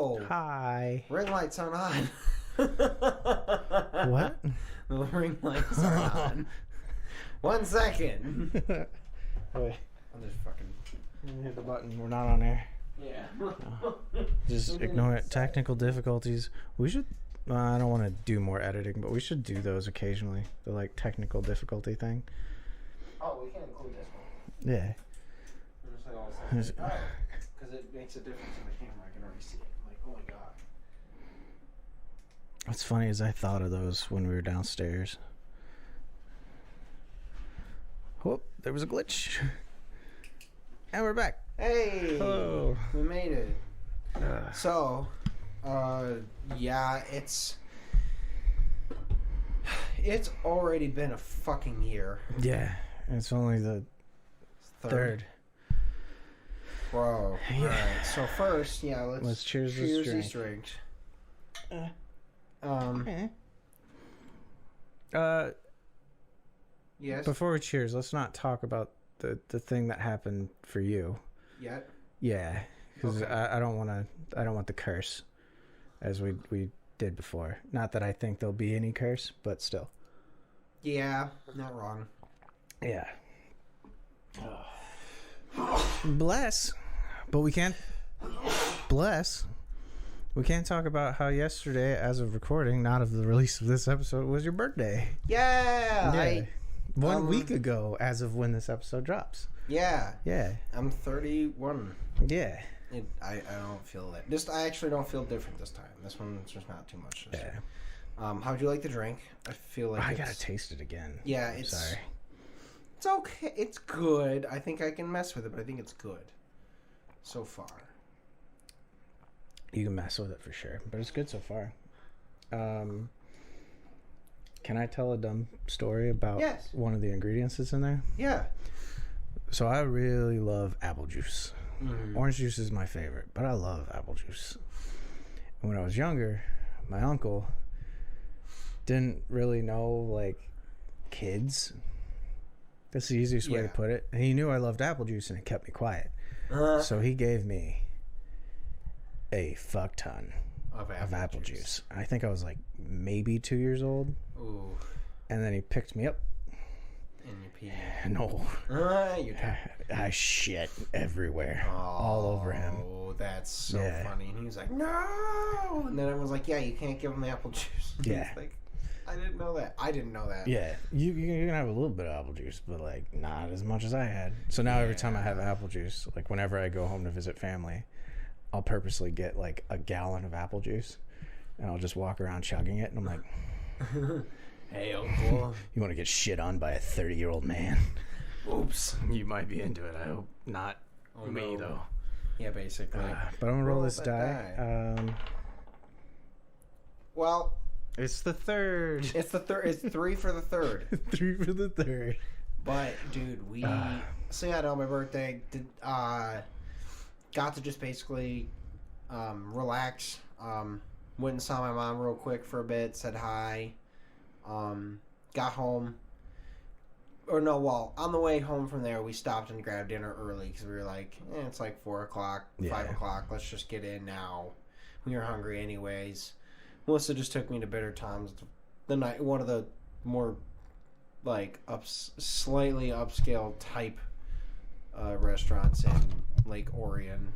Hello. Hi. Ring lights aren't on. What? The ring lights are on. 1 second. Wait, I'll just fucking. hit the button. We're not on air. Yeah. Just ignore it. Technical difficulties. We should. I don't want to do more editing, but we should do those occasionally. The like technical difficulty thing. Oh, we can include this one. Yeah. I'm just like all of a sudden. Oh, because it makes a difference in the camera. I can already see it. I'm like, oh my god. What's funny is I thought of those when we were downstairs. Whoop! There was a glitch. And we're back. Hey. Hello. We made it. So, yeah, it's already been a fucking year. Yeah, it's only the third. Bro. Yeah. Alright, so first, yeah, let's cheers these drinks. Yes. Before we cheers, let's not talk about the thing that happened for you. Yet? Yeah, because Okay. I don't want the curse, as we did before. Not that I think there'll be any curse, but still. Yeah, not wrong. Yeah. Bless, but we can't. Bless. We can't talk about how yesterday, as of recording, not of the release of this episode, was your birthday. Yeah. One week ago, as of when this episode drops. Yeah. Yeah. I'm 31. Yeah. I don't feel that. I actually don't feel different this time. This one's just not too much. Yeah. How'd you like the drink? I feel like I gotta taste it again. Yeah, it's Sorry. It's okay. It's good. I think I can mess with it, but I think it's good so far. You can mess with it for sure, but it's good so far. Can I tell a dumb story about Yes. one of the ingredients that's in there? Yeah. So I really love apple juice. Mm. Orange juice is my favorite, but I love apple juice. And when I was younger, my uncle didn't really know, like, kids. That's the easiest way to put it. And he knew I loved apple juice, and it kept me quiet. So he gave me a fuck ton of apple juice. I think I was, like, maybe 2 years old. Ooh. And then he picked me up. And you pee. No. You I shit everywhere. All over him. Oh, that's so Yeah. funny. And he was like, no! And then I was like, yeah, you can't give him the apple juice. Yeah. He's like, I didn't know that. I didn't know that. Yeah, you can have a little bit of apple juice, but like not as much as I had. So now every time I have apple juice, like whenever I go home to visit family, I'll purposely get like a gallon of apple juice, and I'll just walk around chugging it, and I'm like, Hey, uncle. "You want to get shit on by a 30-year-old man?" Oops. You might be into it. I hope not. Me no. though. Yeah, basically. But I'm gonna roll this that die. Well, It's the third. it's the third. It's 3 for the third. 3 for the third. But dude, so yeah, no, my birthday got to just basically relax. Went and saw my mom real quick for a bit, said hi. Got home. On the way home from there, we stopped and grabbed dinner early because we were like, it's like 4 o'clock, 5 o'clock. Let's just get in now. We were hungry anyways. Melissa just took me to Bitter Tom's the night, one of the more like slightly upscale type restaurants in Lake Orion.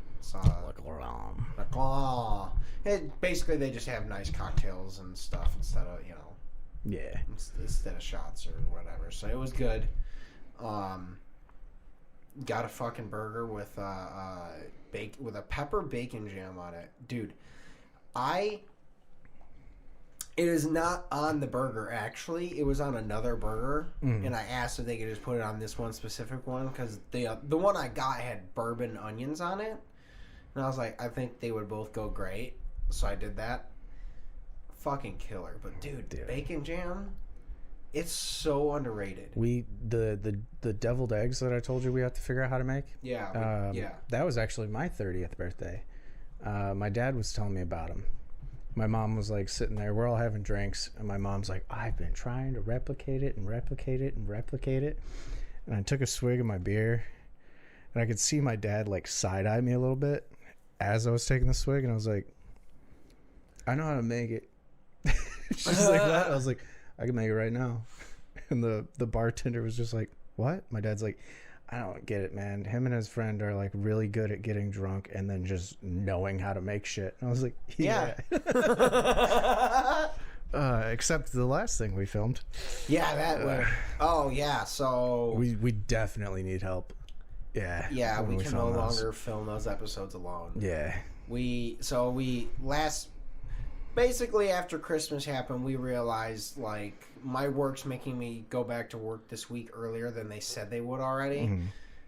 Basically, they just have nice cocktails and stuff instead of instead of shots or whatever. So it was good. Got a fucking burger with with a pepper bacon jam on it, dude. It is not on the burger, actually. It was on another burger, and I asked if they could just put it on this one specific one, because the one I got had bourbon onions on it, and I was like, I think they would both go great, so I did that. Fucking killer. But, dude, bacon jam, it's so underrated. The deviled eggs that I told you we have to figure out how to make? Yeah. That was actually my 30th birthday. My dad was telling me about them. My mom was like sitting there, we're all having drinks, and my mom's like, I've been trying to replicate it. And I took a swig of my beer, and I could see my dad like side-eye me a little bit as I was taking the swig, and I was like, I know how to make it. She's like, what? I was like, I can make it right now. And the bartender was just like, what? My dad's like, I don't get it, man. Him and his friend are like really good at getting drunk and then just knowing how to make shit. And I was like, yeah. Except the last thing we filmed. Yeah, that one. Oh, yeah. So we definitely need help. Yeah. Yeah, we can no longer film those episodes alone. Yeah. Basically after Christmas happened, we realized like my work's making me go back to work this week earlier than they said they would already. Mm-hmm.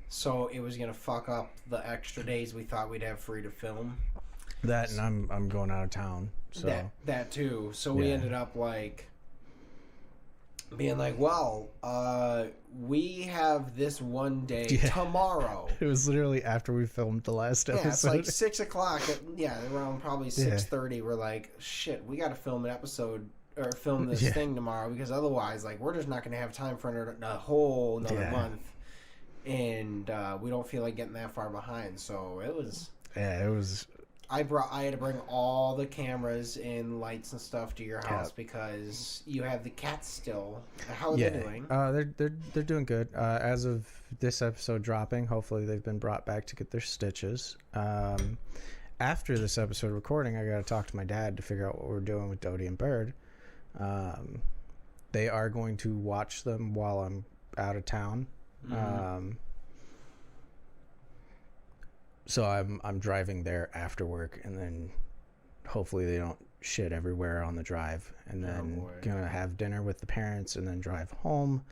So it was gonna fuck up the extra days we thought we'd have free to film. That and I'm going out of town. So that too. So we ended up like being like, well, we have this one day tomorrow. It was literally after we filmed the last episode. Yeah, it's like 6 o'clock. Around probably 6:30. We're like, shit, we got to film an episode or film this thing tomorrow because otherwise, like, we're just not going to have time for another month, and we don't feel like getting that far behind. So it was. Yeah, it was. I had to bring all the cameras and lights and stuff to your house because you have the cats still. How are they doing? They're doing good. As of this episode dropping, hopefully they've been brought back to get their stitches. After this episode recording, I got to talk to my dad to figure out what we're doing with Dodie and Bird. They are going to watch them while I'm out of town. Mm-hmm. So I'm driving there after work, and then hopefully they don't shit everywhere on the drive, and then gonna have dinner with the parents, and then drive home.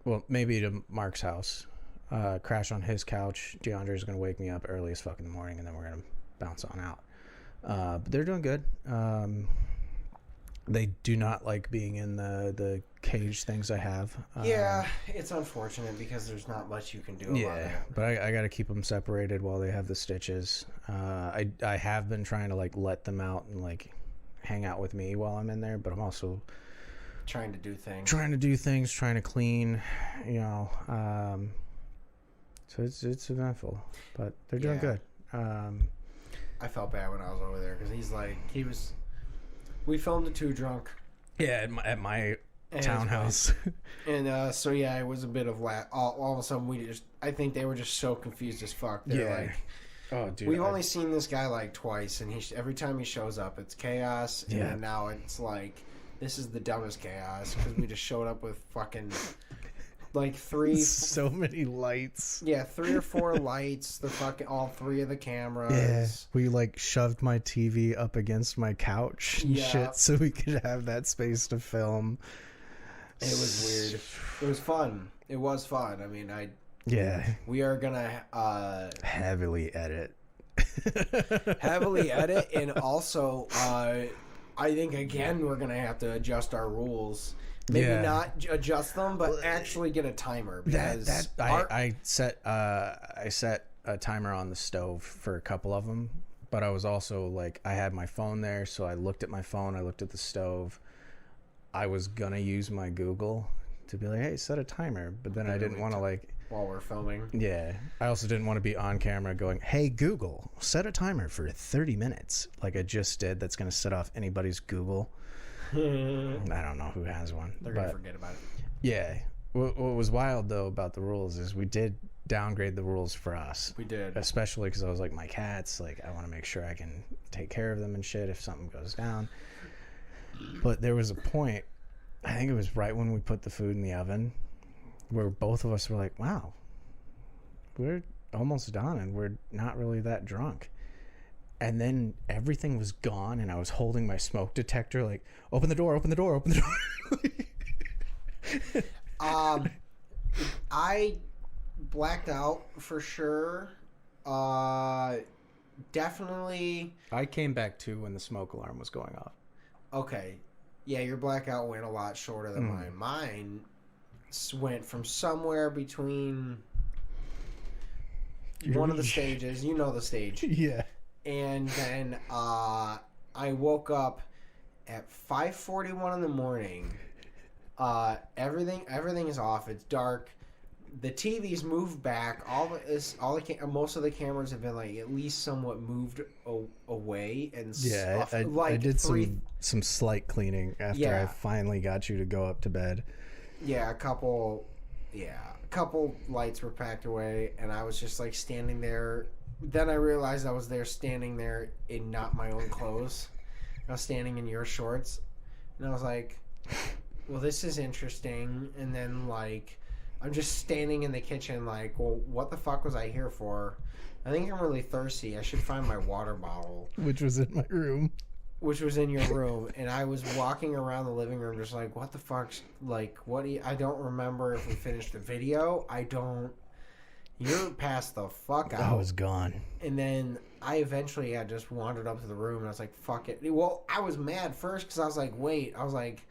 Well, maybe to Mark's house, crash on his couch. DeAndre's gonna wake me up early as fuck in the morning, and then we're gonna bounce on out. But they're doing good. They do not like being in the cage things I have. Yeah, it's unfortunate because there's not much you can do about it. Yeah, but I got to keep them separated while they have the stitches. I have been trying to like let them out and like hang out with me while I'm in there, but I'm also trying to do things, trying to clean, you know. So it's eventful, but they're doing good. I felt bad when I was over there because we filmed it too drunk. Yeah, at my townhouse. And it was a bit of all of a sudden I think they were just so confused as fuck. They're like, oh dude, we've only seen this guy like twice, and every time he shows up it's chaos, and then now it's like this is the dumbest chaos because we just showed up with fucking like so many lights. Yeah, 3 or 4 lights, all 3 of the cameras. Yeah, we like shoved my TV up against my couch and shit so we could have that space to film. It was weird. It was fun. It was fun. I mean, we are gonna heavily edit. And also I think again we're gonna have to adjust our rules. Maybe not adjust them, but actually get a timer. Because I set a timer on the stove for a couple of them, but I was also like, I had my phone there, so I looked at my phone, I looked at the stove. I was gonna use my Google to be like, hey, set a timer, but then I didn't want to like while we're filming. Yeah, I also didn't want to be on camera going, hey Google, set a timer for 30 minutes, like I just did. That's gonna set off anybody's Google. I don't know who has one. They're going to forget about it. Yeah. What was wild, though, about the rules is we did downgrade the rules for us. We did. Especially because I was like, my cats, like, I want to make sure I can take care of them and shit if something goes down. But there was a point, I think it was right when we put the food in the oven, where both of us were like, wow, we're almost done and we're not really that drunk. And then everything was gone, and I was holding my smoke detector, like, open the door, open the door, open the door. I blacked out for sure. Definitely. I came back too when the smoke alarm was going off. Okay. Yeah, your blackout went a lot shorter than mine. Mine went from somewhere between one of the stages. You know the stage. Yeah. And then I woke up at 5:41 in the morning. Everything is off. It's dark. the TV's moved back. Most of the cameras have been like at least somewhat moved away and Yeah, I did some slight cleaning after I finally got you to go up to bed. Yeah, a couple lights were packed away, and I was just like standing there. Then I realized I was there standing there in not my own clothes. I was standing in your shorts, and I was like, well, this is interesting. And then like I'm just standing in the kitchen like, well, what the fuck was I here for? I think I'm really thirsty. I should find my water bottle, which was in my room. Which was in your room, and I was walking around the living room just like, what the fuck? Like, I don't remember if we finished the video. You're passed the fuck out. I was gone. And then I eventually just wandered up to the room, and I was like, fuck it. Well, I was mad first because I was like,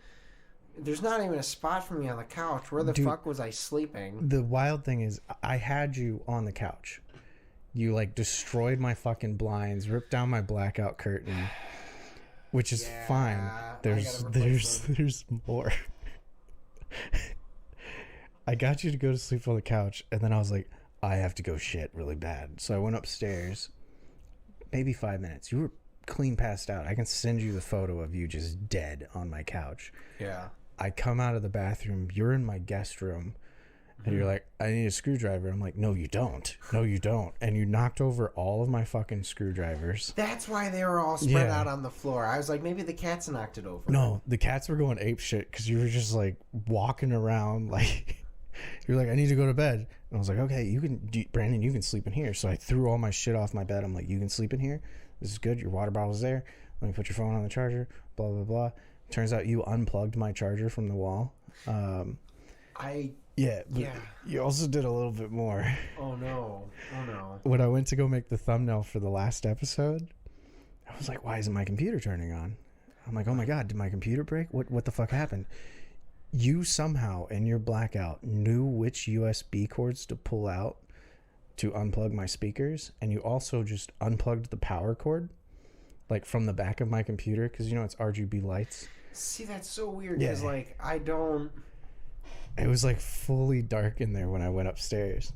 there's not even a spot for me on the couch. Where the fuck was I sleeping? The wild thing is, I had you on the couch. You, like, destroyed my fucking blinds, ripped down my blackout curtain. Which is fine. There's more. I got you to go to sleep on the couch, and then I was like, I have to go shit really bad. So I went upstairs. Maybe 5 minutes. You were clean passed out. I can send you the photo of you just dead on my couch. Yeah. I come out of the bathroom. You're in my guest room. And you're like, I need a screwdriver. I'm like, no, you don't. No, you don't. And you knocked over all of my fucking screwdrivers. That's why they were all spread out on the floor. I was like, maybe the cats knocked it over. No, the cats were going ape shit because you were just like walking around like you're like, I need to go to bed. And I was like, okay, Brandon, you can sleep in here. So I threw all my shit off my bed. I'm like, you can sleep in here. This is good. Your water bottle's there. Let me put your phone on the charger. Blah, blah, blah. Turns out you unplugged my charger from the wall. Yeah, but you also did a little bit more. Oh no. When I went to go make the thumbnail for the last episode, I was like, why isn't my computer turning on? I'm like, oh my God, did my computer break? What the fuck happened? You somehow, in your blackout, knew which USB cords to pull out to unplug my speakers, and you also just unplugged the power cord, like from the back of my computer, because you know it's RGB lights. See, that's so weird, because like, I don't... It was like fully dark in there when I went upstairs.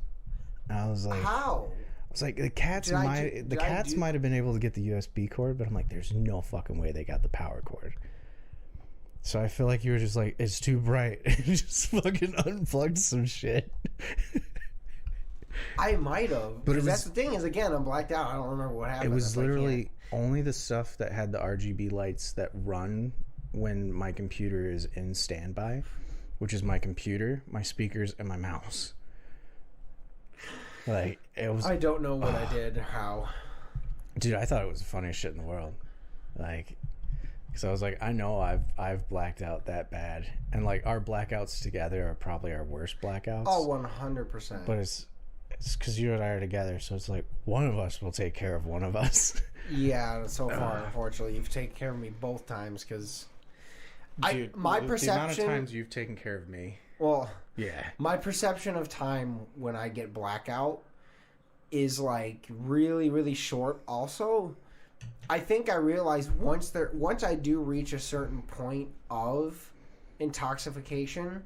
I was like, how? I was like, the cats might have been able to get the USB cord, but I'm like, there's no fucking way they got the power cord. So I feel like you were just like, it's too bright, and just fucking unplugged some shit. I might have, but that's the thing is, again, I'm blacked out. I don't remember what happened. It was literally only the stuff that had the RGB lights that run when my computer is in standby, which is my computer, my speakers, and my mouse. Like, it was... I don't know what I did, how. Dude, I thought it was the funniest shit in the world. Like, because I was like, I know I've blacked out that bad. And, like, our blackouts together are probably our worst blackouts. Oh, 100%. But it's because you and I are together, so it's like, one of us will take care of one of us. Yeah, so far, unfortunately, you've taken care of me both times, because... Dude, my perception, the amount of times you've taken care of me. Well, yeah. My perception of time when I get blackout is like really, really short. Also, I think I realize once I do reach a certain point of intoxication,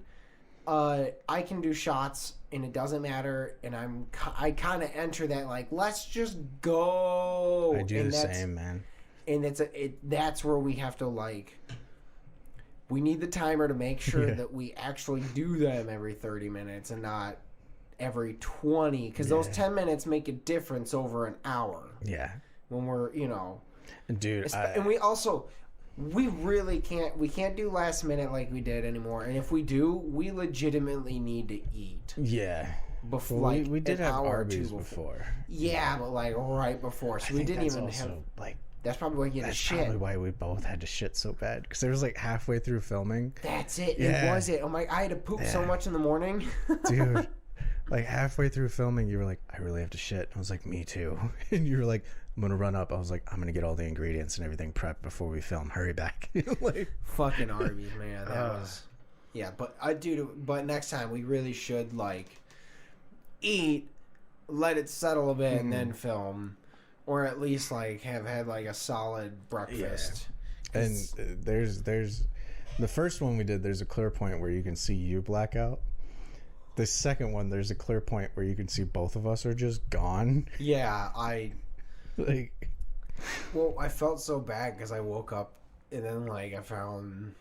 I can do shots and it doesn't matter, and I kind of enter that like, let's just go. I do the same, man. And that's where we have to like. We need the timer to make sure that we actually do them every 30 minutes and not every 20. Because those 10 minutes make a difference over an hour. Yeah. When we're, Dude. And we really can't. We can't do last minute like we did anymore. And if we do, we legitimately need to eat. Yeah. Before, well, we did have Arby's before. Yeah, but like right before. So we didn't even have... like... That's probably why you had to shit. That's probably why we both had to shit so bad. Because there was like halfway through filming. That's it. Yeah. It was it. Oh my! I had to poop so much in the morning. Dude, like halfway through filming, you were like, I really have to shit. I was like, me too. And you were like, I'm going to run up. I was like, I'm going to get all the ingredients and everything prepped before we film. Hurry back. Like, fucking Arby's, man. That was... Yeah, but next time we really should like eat, let it settle a bit, and then film. Or at least like have had like a solid breakfast. Yeah. And there's the first one we did. There's a clear point where you can see you black out, the second one, there's a clear point where you can see both of us are just gone. Yeah, Like, well, I felt so bad because I woke up and then like I found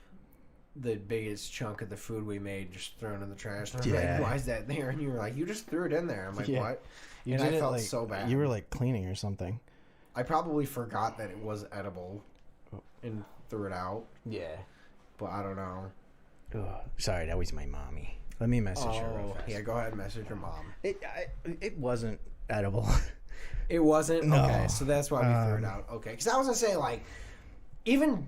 the biggest chunk of the food we made just thrown in the trash. And I was Yeah. like, why is that there? And you were like, you just threw it in there. I'm like, Yeah. what? you And did I it, felt like, so bad. You were like cleaning or something. I probably forgot that it was edible and threw it out, Yeah. but I don't know. Ugh. Sorry, that was my mommy. Let me message her real Oh, fast. yeah, go ahead and message your mom. It wasn't edible. It wasn't? No. Okay, so that's why we threw it out. Okay, because I was going to say, like, even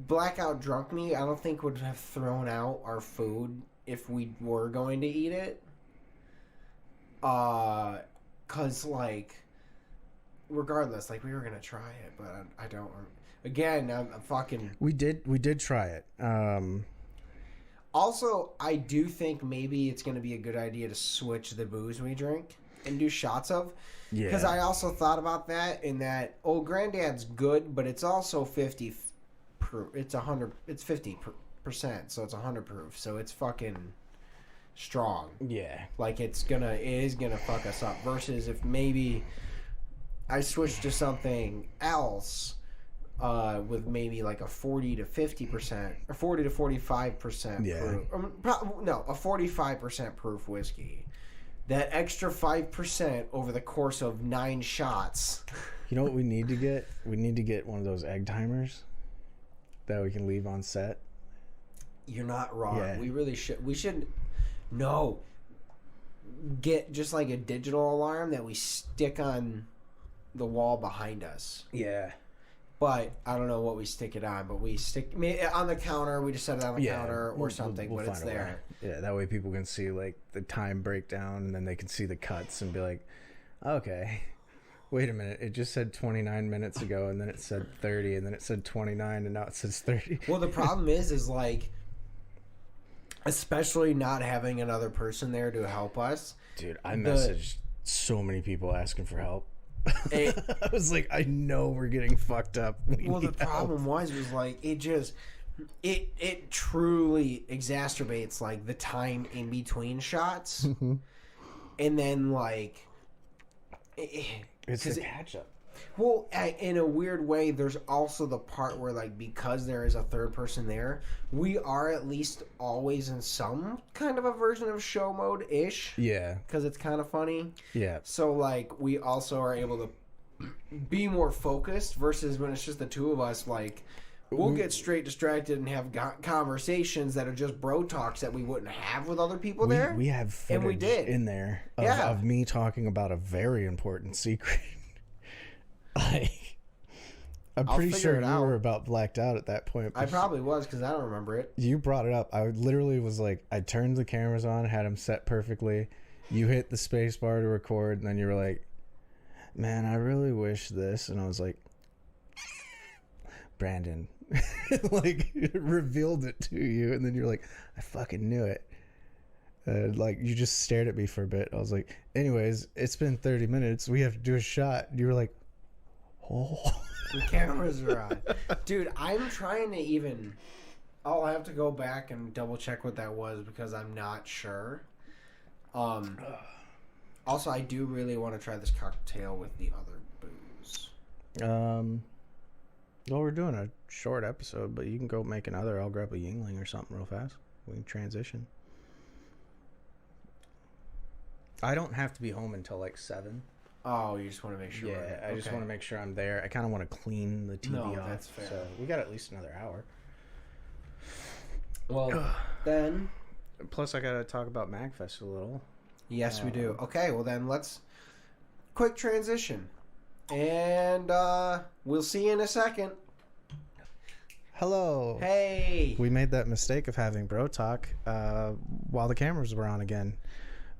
blackout drunk me, I don't think would have thrown out our food if we were going to eat it. Because, like, regardless, like, we were going to try it, but I don't. Again, I'm fucking... We did try it. Also, I do think maybe it's going to be a good idea to switch the booze we drink and do shots of. Yeah. Because I also thought about that in that Old Granddad's good, but it's also 50 proof. It's 100. It's 50%, so it's 100 proof. So it's fucking strong. Yeah. Like it is gonna fuck us up. Versus if maybe I switched to something else. With maybe like a 40 to 50% or 40 to 45% Yeah. proof. A 45% proof whiskey. That extra 5% over the course of 9 shots. You know what we need to get? We need to get one of those egg timers that we can leave on set. You're not wrong. Yeah. We really should. We should. No. Get just like a digital alarm that we stick on the wall behind us. Yeah. But I don't know what we stick it on. But we stick on the counter. We just set it on the counter or something. We'll but it's find a there. way. Yeah, that way people can see like the time breakdown, and then they can see the cuts and be like, okay, wait a minute, it just said 29 minutes ago, and then it said 30, and then it said 29, and now it says 30. Well, the problem is like, especially not having another person there to help us. Dude, I messaged so many people asking for help. I was like, I know we're getting fucked up. Well, the problem was like it truly exacerbates like the time in between shots, and then like it's a catch up. Well, in a weird way, there's also the part where like because there is a third person there, we are at least always in some kind of a version of show mode ish. Yeah, because it's kind of funny. Yeah. So like we also are able to be more focused versus when it's just the two of us. Like we'll get straight distracted and have conversations that are just bro talks that we wouldn't have with other people there. We have footage And we did. in there Yeah. of me talking about a very important secret. Like, I'm pretty figure sure it you out. were about blacked out at that point. I probably was because I don't remember it. You brought it up. I literally was like, I turned the cameras on, had them set perfectly. You hit the space bar to record, and then you were like, man, I really wish this. And I was like, Brandon, like, revealed it to you. And then you're like, I fucking knew it. Like, you just stared at me for a bit. I was like, anyways, it's been 30 minutes. We have to do a shot. And you were like, oh. The cameras are on. Dude, I'm trying to even... I'll have to go back and double check what that was because I'm not sure. Also, I do really want to try this cocktail with the other booze. Well, we're doing a short episode, but you can go make another. I'll grab a Yingling or something real fast. We can transition. I don't have to be home until like 7. Oh, you just want to make sure. Yeah, I just want to make sure I'm there. I kind of want to clean the TV off. That's fair. So we got at least another hour. Well, then... Plus, I got to talk about MagFest a little. Yes, we do. Okay, well then let's... Quick transition. And we'll see you in a second. Hello. Hey! We made that mistake of having bro talk while the cameras were on again.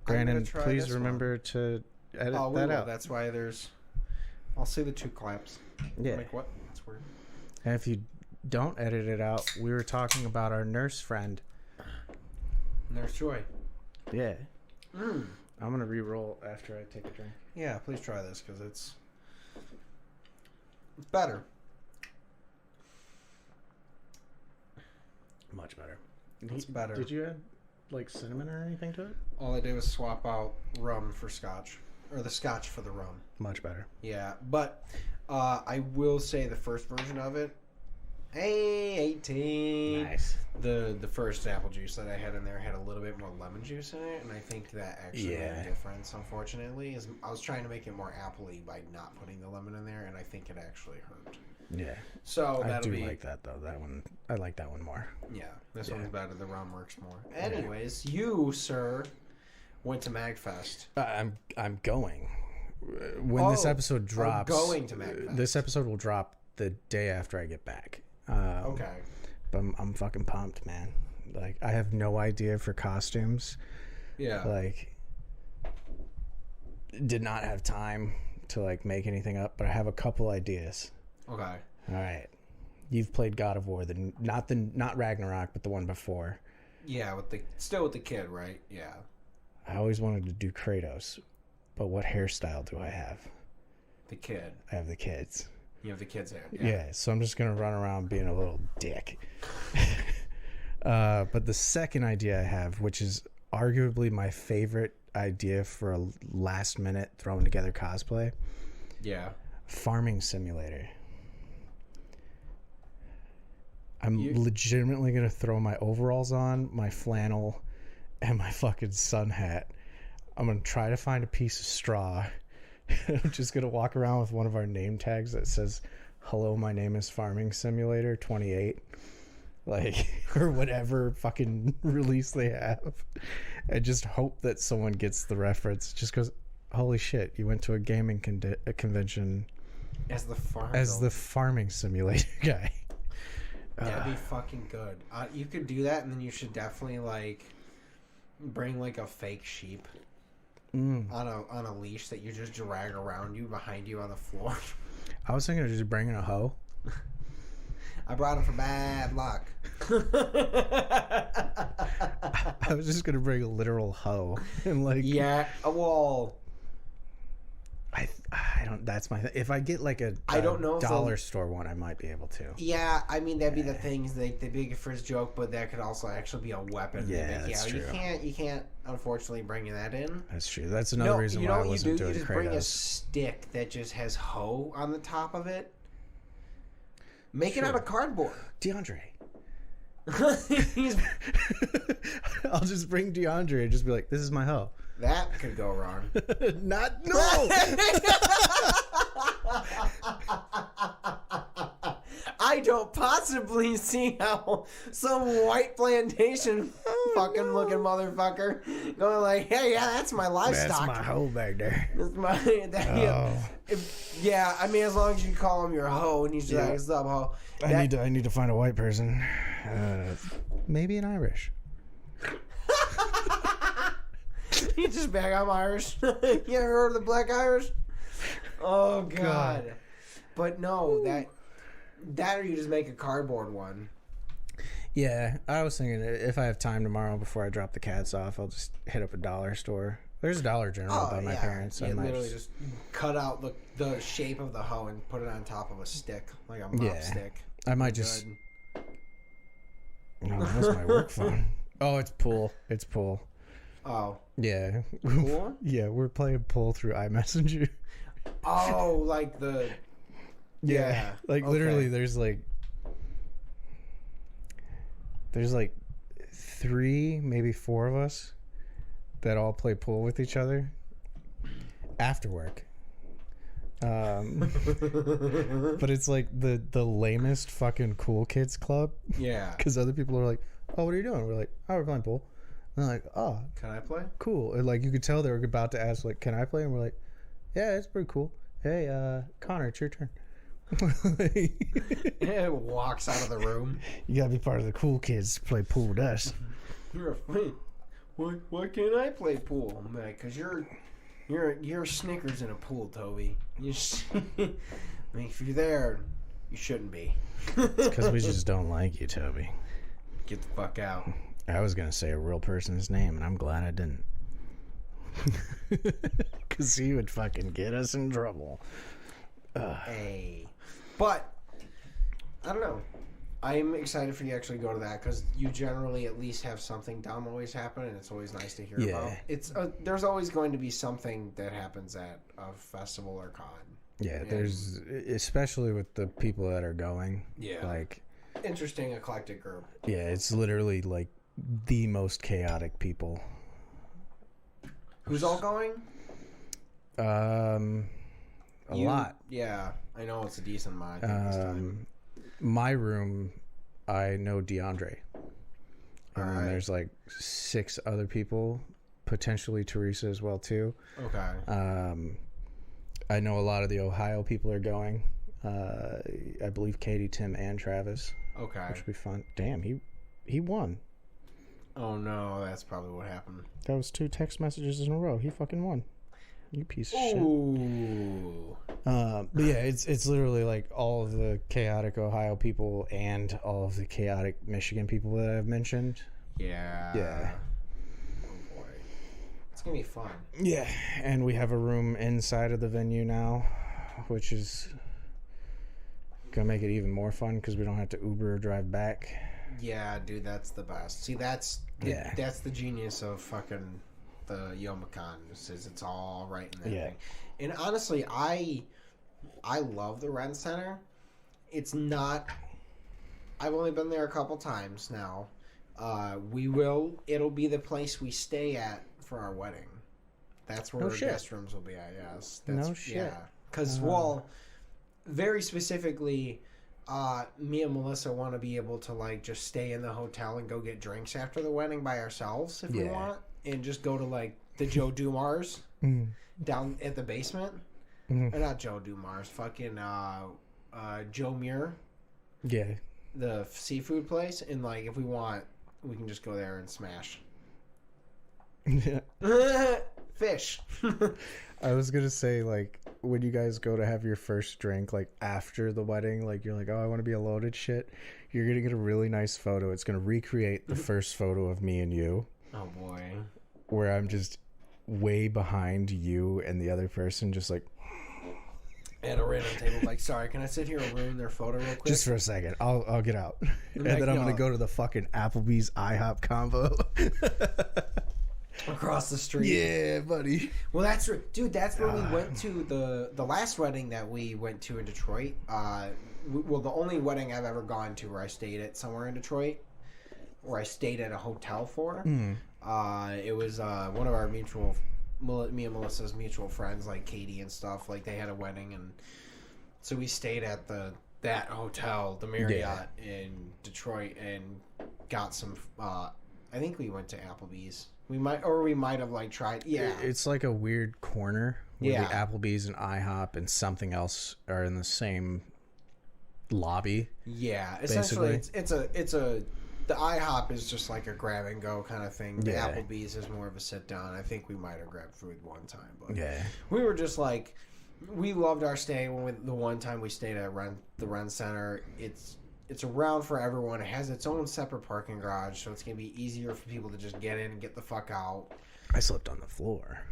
Brandon, please remember to edit that out. That's why there's... I'll see the 2 claps. Yeah. Like what? That's weird. And if you don't edit it out, we were talking about our nurse friend. Nurse Joy. Yeah. I'm going to re-roll after I take a drink. Yeah, please try this because it's better. Much better. It's better. Did you add like cinnamon or anything to it? All I did was swap out rum for scotch, or the scotch for the rum. Much better. Yeah, but I will say the first version of it. Hey, 18. Nice. The first apple juice that I had in there had a little bit more lemon juice in it, and I think that actually made a difference. Unfortunately, is I was trying to make it more appley by not putting the lemon in there, and I think it actually hurt. Yeah. So I do like that though. That one, I like that one more. Yeah, this one's better. The rum works more. Anyways, you, sir, went to MagFest. I'm going. When this episode drops, going to MagFest. This episode will drop the day after I get back. Okay. But I'm fucking pumped, man. Like, I have no idea for costumes. Yeah. Like, did not have time to like make anything up, but I have a couple ideas. Okay. All right. You've played God of War, not Ragnarok, but the one before. Yeah, still with the kid, right? Yeah. I always wanted to do Kratos, but what hairstyle do I have? The kid. I have the kids. You have the kids hair. Yeah, so I'm just gonna run around being a little dick. But the second idea I have, which is arguably my favorite idea for a last minute thrown together cosplay. Yeah. Farming simulator. I'm legitimately gonna throw my overalls on, my flannel, and my fucking sun hat. I'm gonna try to find a piece of straw. I'm just gonna walk around with one of our name tags that says, "Hello, my name is Farming Simulator 28," like, or whatever fucking release they have, and just hope that someone gets the reference. Just goes, "Holy shit, you went to a gaming convention as the farming simulator guy." That'd be fucking good. You could do that, and then you should definitely like bring like a fake sheep. On a leash that you just drag around you behind you on the floor. I was thinking of just bringing a hoe. I brought him for bad luck. I was just gonna bring a literal hoe and like well, I don't. That's my. If I get like a I don't know dollar store one, I might be able to. Yeah, I mean that'd be the things they big for his joke, but that could also actually be a weapon. Yeah, that's true. You can't unfortunately bring that in. That's true. That's another reason why I wasn't doing Kratos. You just bring a stick that just has hoe on the top of it. Make it out of cardboard. DeAndre. I'll just bring DeAndre and just be like, "This is my hoe." That could go wrong. No. I don't possibly see how some white plantation fucking looking motherfucker going like, "Hey, yeah, that's my livestock. That's my hoe back there." That's my yeah. I mean, as long as you call him your hoe and he's like, "What's up, hoe?" I need to find a white person, maybe an Irish. You just bag, I'm Irish. You ever heard of the Black Irish? Oh God. But no, that or you just make a cardboard one. Yeah, I was thinking if I have time tomorrow before I drop the cats off, I'll just hit up a dollar store. There's a Dollar General by my parents. So you literally just cut out the shape of the hoe and put it on top of a stick, like a mop stick. I might just. No, that's my work phone. Oh, it's Pool. It's Pool. Oh. Yeah. Pool? Yeah, we're playing Pool through iMessenger. Oh, like the... Yeah. Like, literally, there's like 3, maybe 4 of us that all play pool with each other after work. But it's like the lamest fucking cool kids club. Yeah. Because other people are like, "Oh, what are you doing?" We're like, "Oh, we're playing pool." And they're like, "Oh, can I play?" Cool. And like you could tell they were about to ask, like, "Can I play?" And we're like, "Yeah, it's pretty cool. Hey, Connor, it's your turn." It walks out of the room. You gotta be part of the cool kids to play pool with us. Wait, why can't I play pool? I'm like, because you're Snickers in a pool, Toby. I mean, if you're there, you shouldn't be. It's because we just don't like you, Toby. Get the fuck out. I was gonna say a real person's name, and I'm glad I didn't. Because he would fucking get us in trouble. Hey. But, I don't know. I'm excited for you to actually go to that because you generally at least have something dumb always happen, and it's always nice to hear about. It's there's always going to be something that happens at a festival or con. Yeah, there's especially with the people that are going. Yeah, like interesting, eclectic group. Yeah, it's literally like the most chaotic people. Who's all going? A lot. Yeah, I know it's a decent amount. I think this time. My room, I know DeAndre. And then there's like 6 other people, potentially Teresa as well too. Okay. I know a lot of the Ohio people are going. I believe Katie, Tim, and Travis. Okay. Which would be fun. Damn, he won. Oh no, that's probably what happened. That was 2 text messages in a row. He fucking won. You piece of shit. Ooh. But yeah, it's literally like all of the chaotic Ohio people and all of the chaotic Michigan people that I've mentioned. Yeah. Yeah. Oh boy. It's gonna be fun. Yeah, and we have a room inside of the venue now, which is gonna make it even more fun because we don't have to Uber or drive back. Yeah, dude, that's the best. See, that's the genius of fucking the Youmacon. It's all right in there. Yeah. And honestly, I love the Ren Center. It's not. I've only been there a couple times now. It'll be the place we stay at for our wedding. That's where our guest rooms will be at. Yes. No shit. Yeah. Because very specifically, me and Melissa want to be able to like just stay in the hotel and go get drinks after the wedding by ourselves if we want, and just go to like the Joe Dumars down at the basement. Or not Joe Dumars, fucking Joe Muir. Yeah. The seafood place, and like if we want, we can just go there and smash. Fish. I was gonna say, like, when you guys go to have your first drink, like after the wedding, like you're like, oh, I want to be a loaded shit. You're gonna get a really nice photo. It's gonna recreate the first photo of me and you. Oh boy. Where I'm just way behind you and the other person, just like at a random table, like, sorry, can I sit here and ruin their photo real quick? Just for a second. I'll get out. And then I'm gonna go to the fucking Applebee's IHOP combo. Across the street. Yeah, buddy. Well, that's dude. That's when we went to the last wedding that we went to in Detroit. Well, the only wedding I've ever gone to where I stayed at somewhere in Detroit, where I stayed at a hotel for. It was one of our me and Melissa's mutual friends, like Katie and stuff. Like they had a wedding, and so we stayed at that hotel, the Marriott in Detroit, and got some. I think we went to Applebee's. We might have like tried. Yeah, it's like a weird corner where the Applebee's and IHOP and something else are in the same lobby. Yeah, essentially, it's a. The IHOP is just like a grab and go kind of thing. The Applebee's is more of a sit down. I think we might have grabbed food one time, but we were just like, we loved our stay the one time we stayed at the Ren Center. It's around for everyone. It has its own separate parking garage, so it's going to be easier for people to just get in and get the fuck out. I slept on the floor.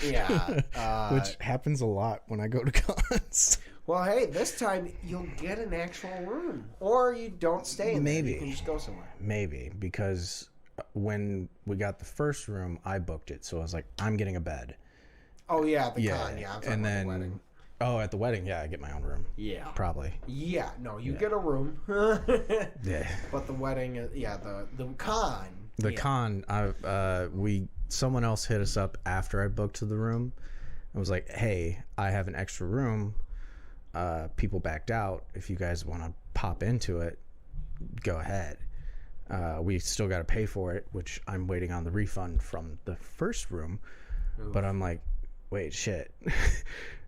Yeah. Which happens a lot when I go to cons. Well, hey, this time you'll get an actual room. Or you don't stay in there. You can just go somewhere. Maybe, because when we got the first room, I booked it. So I was like, I'm getting a bed. Oh, yeah, at the con. Yeah, I'm talking about the wedding. Oh, at the wedding, yeah, I get my own room. Yeah. Probably. Yeah, no, you get a room. Yeah. But the wedding, the con. The con, someone else hit us up after I booked the room and was like, hey, I have an extra room. People backed out. If you guys want to pop into it, go ahead. We still got to pay for it, which I'm waiting on the refund from the first room. Ooh. But I'm like, wait, shit.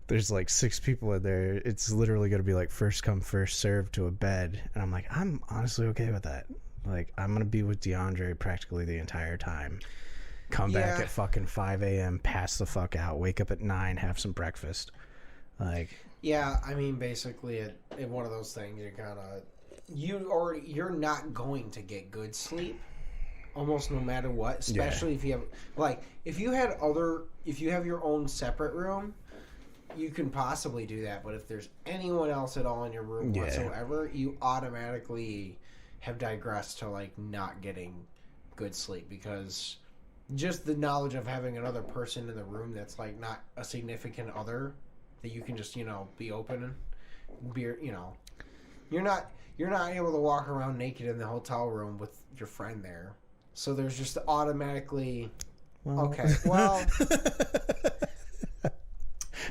There's like 6 people in there. It's literally going to be like first come, first serve to a bed. And I'm like, I'm honestly okay with that. Like, I'm going to be with DeAndre practically the entire time. Come back at fucking 5 a.m., pass the fuck out, wake up at 9, have some breakfast. Like... Yeah, I mean, basically, it one of those things. You're not going to get good sleep, almost no matter what. Especially if you have if you have your own separate room, you can possibly do that, but if there's anyone else at all in your room whatsoever, you automatically have digressed to like not getting good sleep, because just the knowledge of having another person in the room that's like not a significant other that you can just, you know, be open and be, you know, you're not able to walk around naked in the hotel room with your friend there. So there's just automatically okay, well,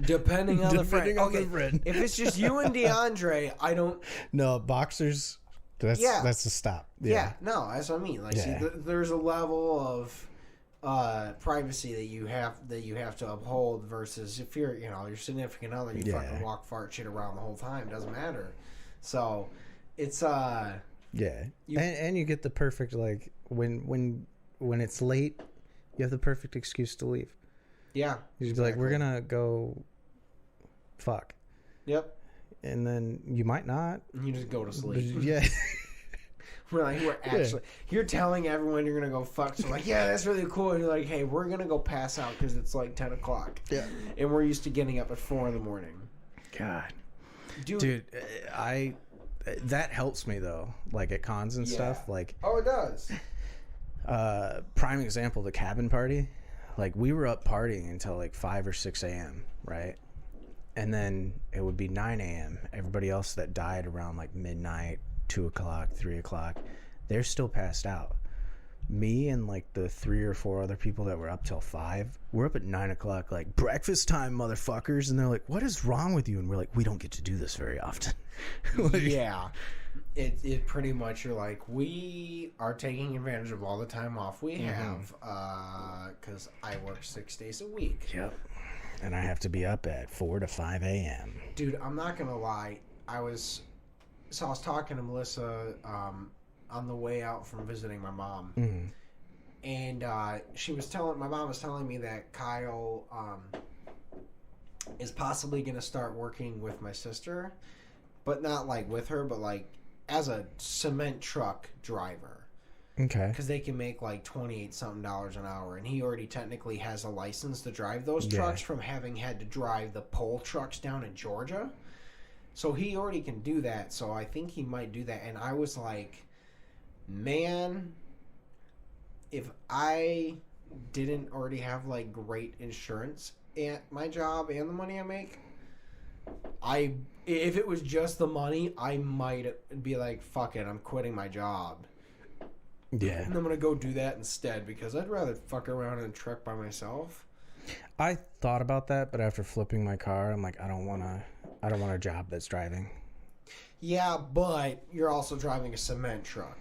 depending on the friend. Okay, if it's just you and DeAndre, I don't. No, boxers. That's a stop. Yeah, no, that's what I mean. Like, see, there's a level of privacy that you have to uphold versus if you're, you know, your significant other, you fucking walk, fart, shit around the whole time. Doesn't matter. So it's and you get the perfect, like, when it's late, you have the perfect excuse to leave. Yeah, you just be like, we're gonna go fuck. Yep. And then you might not. And you just go to sleep. Yeah. we're actually you're telling everyone you're gonna go fuck. So like, yeah, that's really cool. And you're like, hey, we're gonna go pass out because it's like 10 o'clock. Yeah. And we're used to getting up at 4 a.m. God. Dude, that helps me though. Like at cons and stuff. Like, oh, it does. Prime example, the cabin party. Like, we were up partying until like 5 or 6 a.m., right? And then it would be 9 a.m. Everybody else that died around like midnight, 2 o'clock, 3 o'clock, they're still passed out. Me and like the 3 or 4 other people that were up till 5, we're up at 9 o'clock, like, breakfast time, motherfuckers. And they're like, what is wrong with you? And we're like, we don't get to do this very often. Like, yeah. It pretty much, you're like, we are taking advantage of all the time off we have because I work 6 days a week. Yep. And I have to be up at 4 to 5 a.m. Dude, I'm not going to lie. I was talking to Melissa on the way out from visiting my mom. Mm-hmm. And my mom was telling me that Kyle is possibly going to start working with my sister, but not like with her, but like as a cement truck driver. Okay. Because they can make like $28-something an hour, and he already technically has a license to drive those trucks from having had to drive the pole trucks down in Georgia. So he already can do that. So I think he might do that. And I was like, man, if I didn't already have like great insurance at my job and the money I make, if it was just the money, I might be like, fuck it, I'm quitting my job. Yeah. And I'm going to go do that instead because I'd rather fuck around in a truck by myself. I thought about that, but after flipping my car, I'm like, I don't want a job that's driving. Yeah, but you're also driving a cement truck.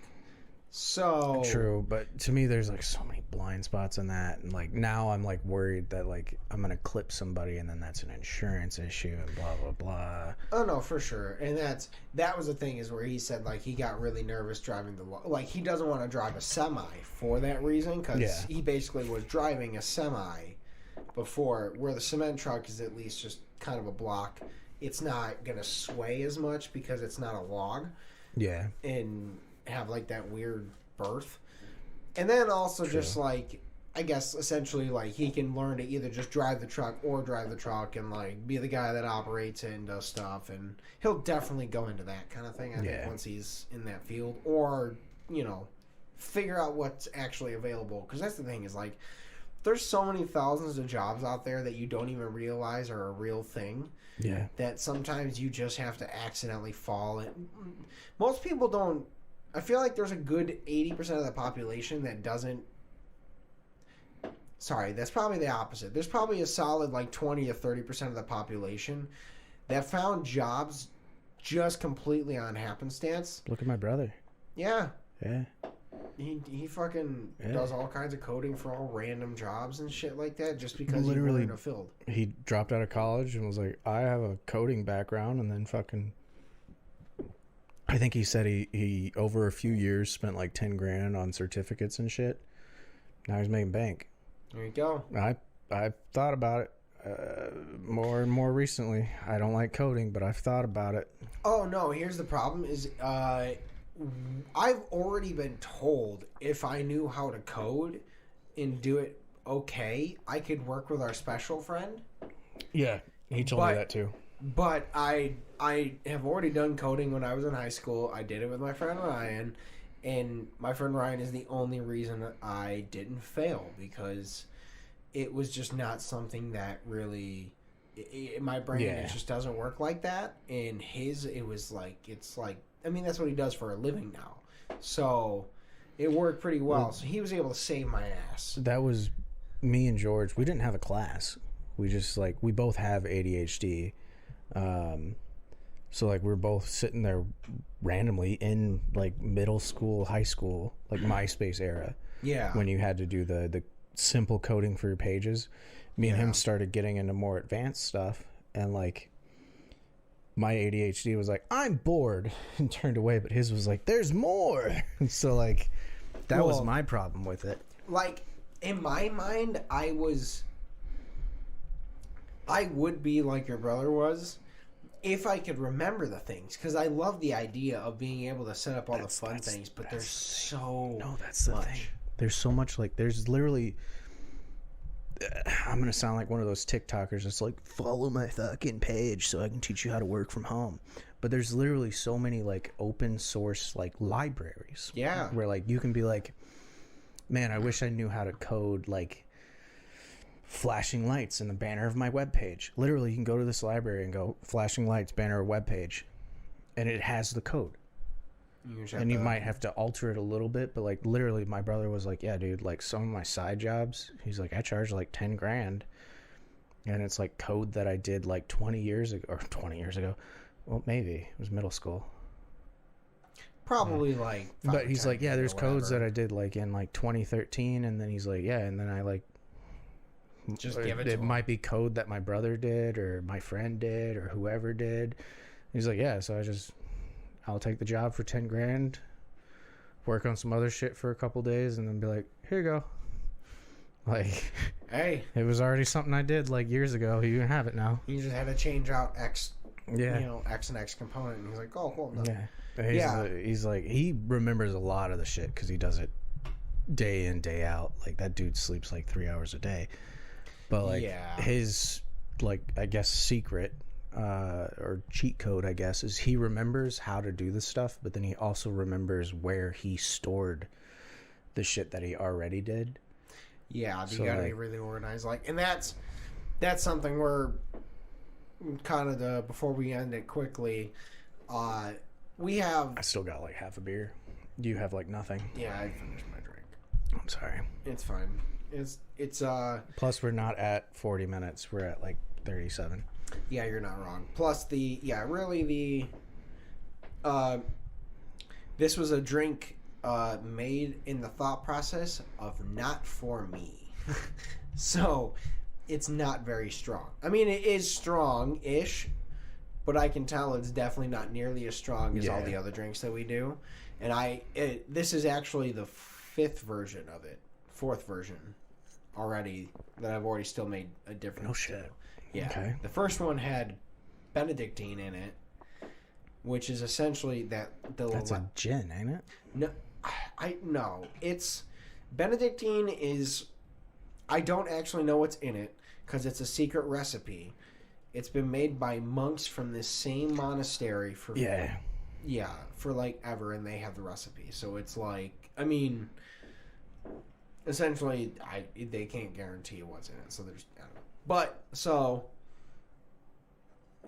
So true, but to me there's like so many blind spots in that, and like now I'm like worried that like I'm gonna clip somebody and then that's an insurance issue and blah blah blah. Oh no, for sure. And that was the thing, is where he said like he got really nervous driving like he doesn't want to drive a semi for that reason, because he basically was driving a semi before, where the cement truck is at least just kind of a block. It's not gonna sway as much because it's not a log. Yeah. And have like that weird berth. And then also just like, I guess essentially like he can learn to either just drive the truck or drive the truck and like be the guy that operates it and does stuff, and he'll definitely go into that kind of thing, I think, once he's in that field, or, you know, figure out what's actually available, because that's the thing, is like there's so many thousands of jobs out there that you don't even realize are a real thing. Yeah. That sometimes you just have to accidentally fall in. Most people don't. I feel like there's a good 80% of the population that doesn't. Sorry, that's probably the opposite. There's probably a solid like 20 to 30% of the population that found jobs just completely on happenstance. Look at my brother. Yeah. Yeah. He fucking does all kinds of coding for all random jobs and shit like that just because he was in a field. He dropped out of college and was like, I have a coding background, and then fucking, I think he said he over a few years spent like 10 grand on certificates and shit. Now he's making bank. There you go. I've thought about it more and more recently. I don't like coding, but I've thought about it. Oh no, here's the problem is I've already been told if I knew how to code and do it okay, I could work with our special friend. Yeah. He told me that too. But I have already done coding when I was in high school. I did it with my friend Ryan, and my friend Ryan is the only reason that I didn't fail, because it was just not something that really my brain it just doesn't work like that. And his, it was like, it's like, I mean, that's what he does for a living now, so it worked pretty well. So he was able to save my ass. That was me and George. We didn't have a class. We just like, we both have ADHD. So like we're both sitting there randomly in like middle school, high school, like MySpace era. Yeah. When you had to do the simple coding for your pages. Me and him started getting into more advanced stuff, and like my ADHD was like, I'm bored, and turned away, but his was like, there's more. And so like that was my problem with it. Like in my mind, I would be like your brother was if I could remember the things, because I love the idea of being able to set up all the fun things, but there's so that's the thing. There's so much, like there's literally, I'm gonna sound like one of those TikTokers that's like, follow my fucking page so I can teach you how to work from home. But there's literally so many like open source like libraries. Yeah. Where like you can be like, man, I wish I knew how to code like flashing lights in the banner of my webpage. Literally, you can go to this library and go flashing lights, banner, webpage, and it has the code. And you might have to alter it a little bit, but like literally, my brother was like, "Yeah, dude, like some of my side jobs, he's like, I charge like 10 grand, and it's like code that I did like 20 years ago, or 20 years ago. Well, maybe it was middle school." Probably like. But he's like, yeah, there's codes that I did like in like 2013, and then he's like, yeah, and then I like just give it to him. It might be code that my brother did or my friend did or whoever did. He's like, yeah, so I'll take the job for 10 grand, work on some other shit for a couple days, and then be like, here you go. Like, hey, it was already something I did like years ago. You can have it now. You just had to change out X. Yeah. You know, X and X component, and he's like, oh, cool. No. Yeah. He's like, he remembers a lot of the shit because he does it day in, day out. Like, that dude sleeps like 3 hours a day. But like his, like, I guess secret or cheat code, I guess, is he remembers how to do this stuff, but then he also remembers where he stored the shit that he already did. Yeah, you gotta be really organized. Like, and that's something where kind of before we end it quickly, we have. I still got like half a beer. Do you have like nothing? Yeah, I finished my drink. I'm sorry. It's fine. It's Plus, we're not at 40 minutes. We're at like 37. Yeah, you're not wrong. Plus this was a drink made in the thought process of not for me. So it's not very strong. I mean, it is strong-ish, but I can tell it's definitely not nearly as strong as all the other drinks that we do. And this is actually the fourth version already that I've already still made a difference. No shit. Yeah. Okay. The first one had Benedictine in it, which is essentially that's a gin, ain't it? No. It's Benedictine is. I don't actually know what's in it because it's a secret recipe. It's been made by monks from this same monastery for for like ever, and they have the recipe. So it's like, I mean, essentially, they can't guarantee what's in it. So there's, I don't know. But so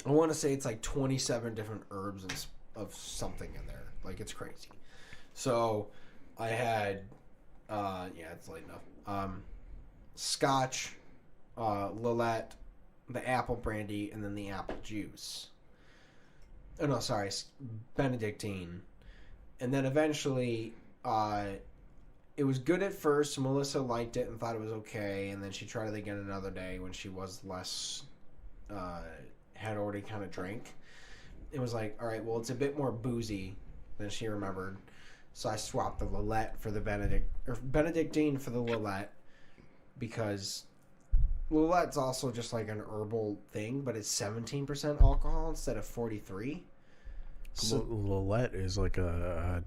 I want to say it's like 27 different herbs and of something in there. Like, it's crazy. So I had, it's late enough. Scotch, Lillet, the apple brandy, and then the apple juice. Oh, no, sorry, Benedictine. And then eventually, it was good at first. Melissa liked it and thought it was okay, and then she tried it again another day when she was less, had already kind of drank. It was like, all right, well, it's a bit more boozy than she remembered. So I swapped the Lillet for the Benedictine for the Lillet, because Lillet's also just like an herbal thing, but it's 17% alcohol instead of 43. So Lillet is like a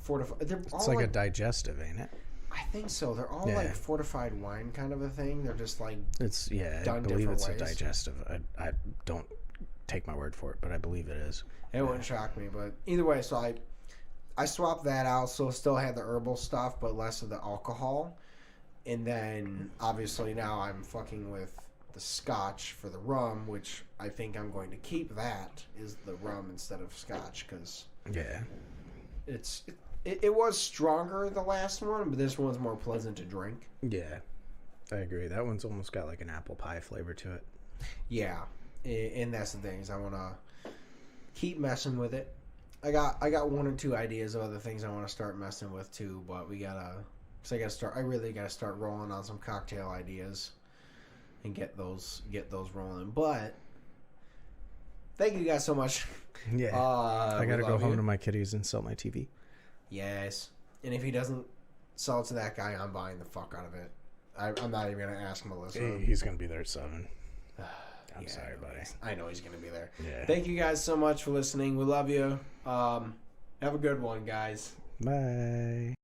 fortified. It's like a digestive, ain't it? I I think so. They're all Yeah. like fortified wine kind of a thing. They're just like It's I done believe different it's ways. a digestive. I don't take my word for it, but I believe it is. it wouldn't shock me. But either way, so I swapped that out, so still had the herbal stuff, but less of the alcohol. And then obviously now I'm fucking with the scotch for the rum, which I think I'm going to keep. That is the rum instead of scotch because Yeah. it was stronger the last one, but this one's more pleasant to drink. Yeah. I agree. That one's almost got like an apple pie flavor to it. Yeah, and that's the thing is I want to keep messing with it. I got one or two ideas of other things I want to start messing with too, but I really gotta start rolling on some cocktail ideas and get those rolling. But thank you guys so much. Yeah. I gotta go home to my kitties and sell my TV. Yes, and if he doesn't sell it to that guy, I'm buying the fuck out of it. I'm not even gonna ask Melissa. He's gonna be there at 7. I'm sorry, buddy. I know he's gonna be there. Yeah. Thank you guys so much for listening. We love you. Have a good one, guys. Bye.